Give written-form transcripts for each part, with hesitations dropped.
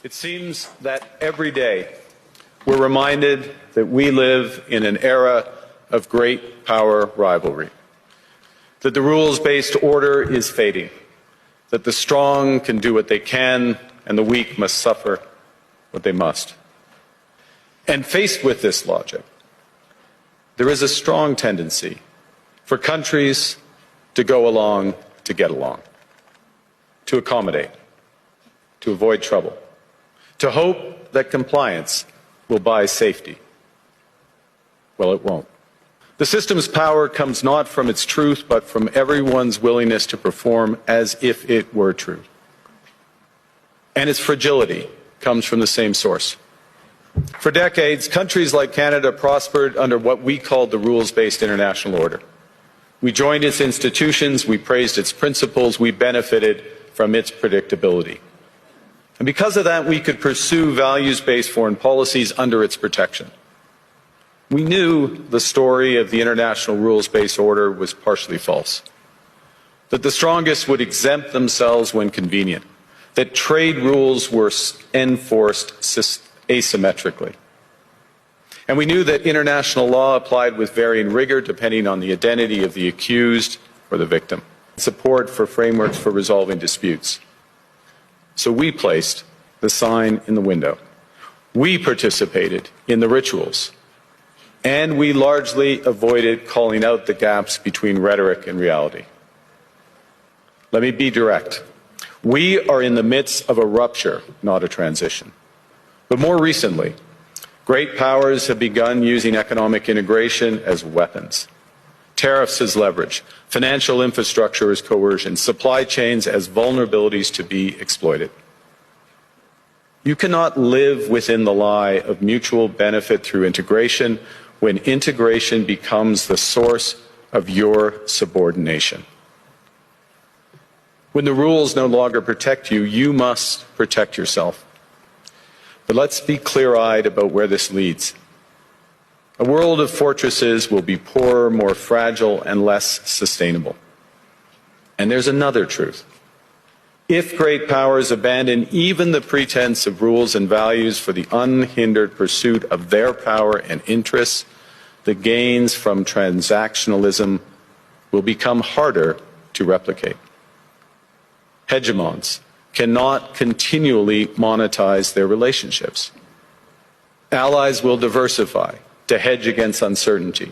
It seems that every day we're reminded that we live in an era of great power rivalry, that the rules-based order is fading, that the strong can do what they can and the weak must suffer what they must. And faced with this logic, there is a strong tendency for countries to go along to get along, to accommodate, to avoid trouble, to hope that compliance will buy safety. Well, it won't. The system's power comes not from its truth, but from everyone's willingness to perform as if it were true. And its fragility comes from the same source. For decades, countries like Canada prospered under what we called the rules-based international order. We joined its institutions, we praised its principles, we benefited from its predictability. And because of that, we could pursue values-based foreign policies under its protection. We knew the story of the international rules-based order was partially false, that the strongest would exempt themselves when convenient, that trade rules were enforced asymmetrically. And we knew that international law applied with varying rigor depending on the identity of the accused or the victim, support for frameworks for resolving disputes. So we placed the sign in the window. We participated in the rituals. And we largely avoided calling out the gaps between rhetoric and reality. Let me be direct. We are in the midst of a rupture, not a transition. But more recently, great powers have begun using economic integration as weapons. Tariffs as leverage, financial infrastructure as coercion, supply chains as vulnerabilities to be exploited. You cannot live within the lie of mutual benefit through integration when integration becomes the source of your subordination. When the rules no longer protect you, you must protect yourself. But let's be clear-eyed about where this leads. A world of fortresses will be poorer, more fragile, and less sustainable. And there's another truth. If great powers abandon even the pretense of rules and values for the unhindered pursuit of their power and interests, the gains from transactionalism will become harder to replicate. Hegemons cannot continually monetize their relationships. Allies will diversify to hedge against uncertainty.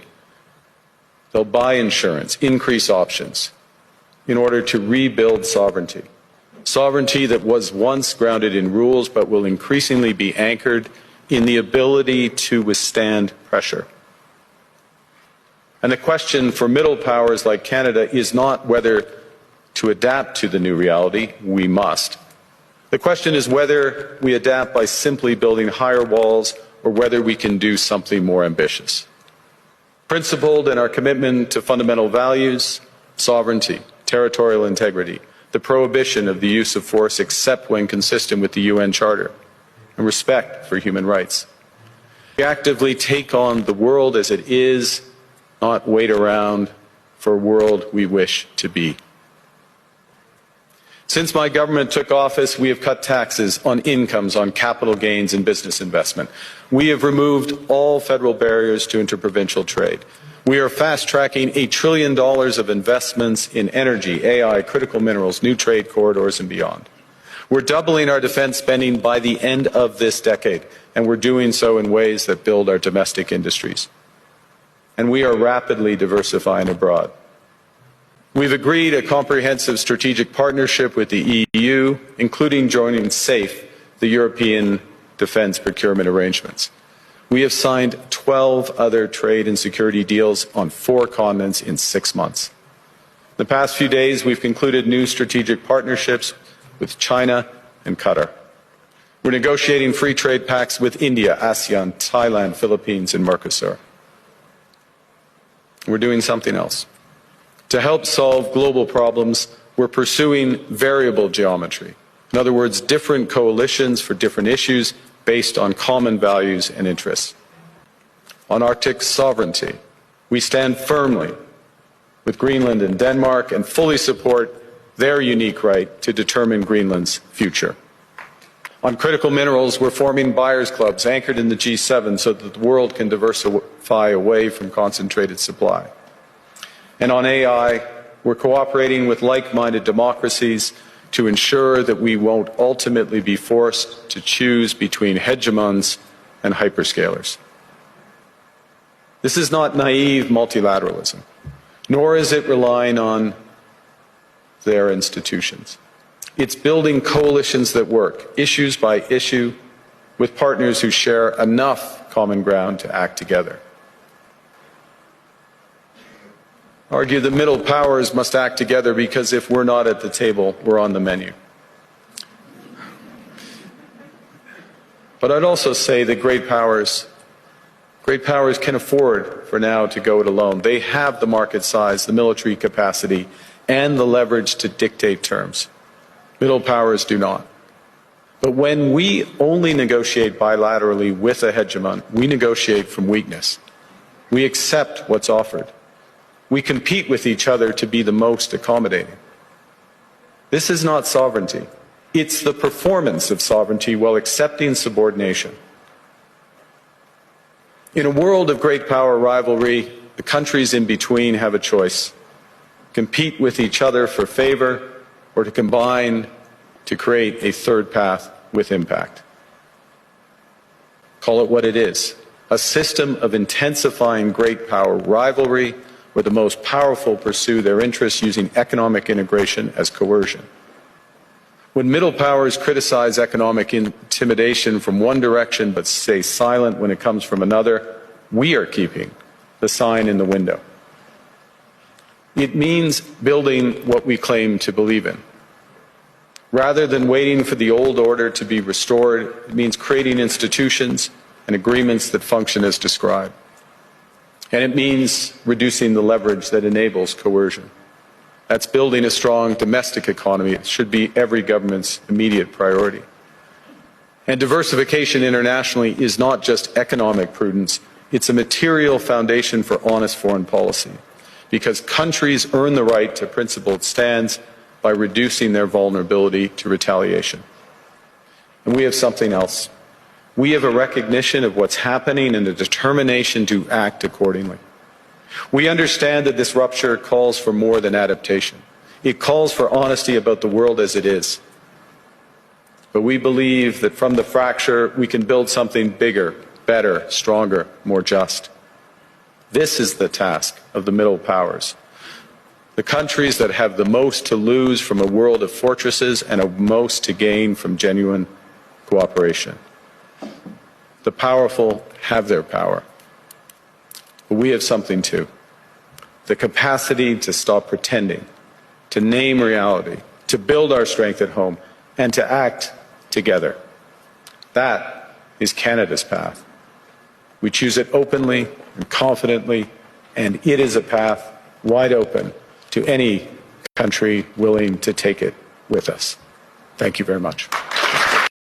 They'll buy insurance, increase options in order to rebuild sovereignty. Sovereignty that was once grounded in rules but will increasingly be anchored in the ability to withstand pressure. And the question for middle powers like Canada is not whether to adapt to the new reality. We must. The question is whether we adapt by simply building higher walls or whether we can do something more ambitious. Principled in our commitment to fundamental values, sovereignty, territorial integrity, the prohibition of the use of force except when consistent with the UN Charter, and respect for human rights. We actively take on the world as it is, not wait around for a world we wish to be. Since my government took office, we have cut taxes on incomes, on capital gains and business investment. We have removed all federal barriers to interprovincial trade. We are fast-tracking $1 trillion of investments in energy, AI, critical minerals, new trade corridors, and beyond. We're doubling our defense spending by the end of this decade, and we're doing so in ways that build our domestic industries. And we are rapidly diversifying abroad. We've agreed a comprehensive strategic partnership with the EU, including joining SAFE, the European Defence Procurement Arrangements. We have signed 12 other trade and security deals on 4 continents in 6 months. In the past few days, we've concluded new strategic partnerships with China and Qatar. We're negotiating free trade pacts with India, ASEAN, Thailand, Philippines, and Mercosur. We're doing something else. To help solve global problems, we're pursuing variable geometry. In other words, different coalitions for different issues based on common values and interests. On Arctic sovereignty, we stand firmly with Greenland and Denmark and fully support their unique right to determine Greenland's future. On critical minerals, we're forming buyers' clubs anchored in the G7 so that the world can diversify away from concentrated supply. And on AI, we're cooperating with like-minded democracies to ensure that we won't ultimately be forced to choose between hegemons and hyperscalers. This is not naive multilateralism, nor is it relying on their institutions. It's building coalitions that work, issues by issue, with partners who share enough common ground to act together. I argue the middle powers must act together because if we're not at the table, we're on the menu. But I'd also say that great powers can afford for now to go it alone. They have the market size, the military capacity, and the leverage to dictate terms. Middle powers do not. But when we only negotiate bilaterally with a hegemon, we negotiate from weakness. We accept what's offered. We compete with each other to be the most accommodating. This is not sovereignty. It's the performance of sovereignty while accepting subordination. In a world of great power rivalry, the countries in between have a choice: compete with each other for favor, or to combine to create a third path with impact. Call it what it is: a system of intensifying great power rivalry where the most powerful pursue their interests using economic integration as coercion. When middle powers criticize economic intimidation from one direction but stay silent when it comes from another, we are keeping the sign in the window. It means building what we claim to believe in. Rather than waiting for the old order to be restored, it means creating institutions and agreements that function as described. And it means reducing the leverage that enables coercion. That's building a strong domestic economy. It should be every government's immediate priority. And diversification internationally is not just economic prudence, it's a material foundation for honest foreign policy, because countries earn the right to principled stands by reducing their vulnerability to retaliation. And we have something else. We have a recognition of what's happening and a determination to act accordingly. We understand that this rupture calls for more than adaptation. It calls for honesty about the world as it is. But we believe that from the fracture, we can build something bigger, better, stronger, more just. This is the task of the middle powers. The countries that have the most to lose from a world of fortresses and the most to gain from genuine cooperation. The powerful have their power. But we have something too. The capacity to stop pretending, to name reality, to build our strength at home, and to act together. That is Canada's path. We choose it openly and confidently, and it is a path wide open to any country willing to take it with us. Thank you very much.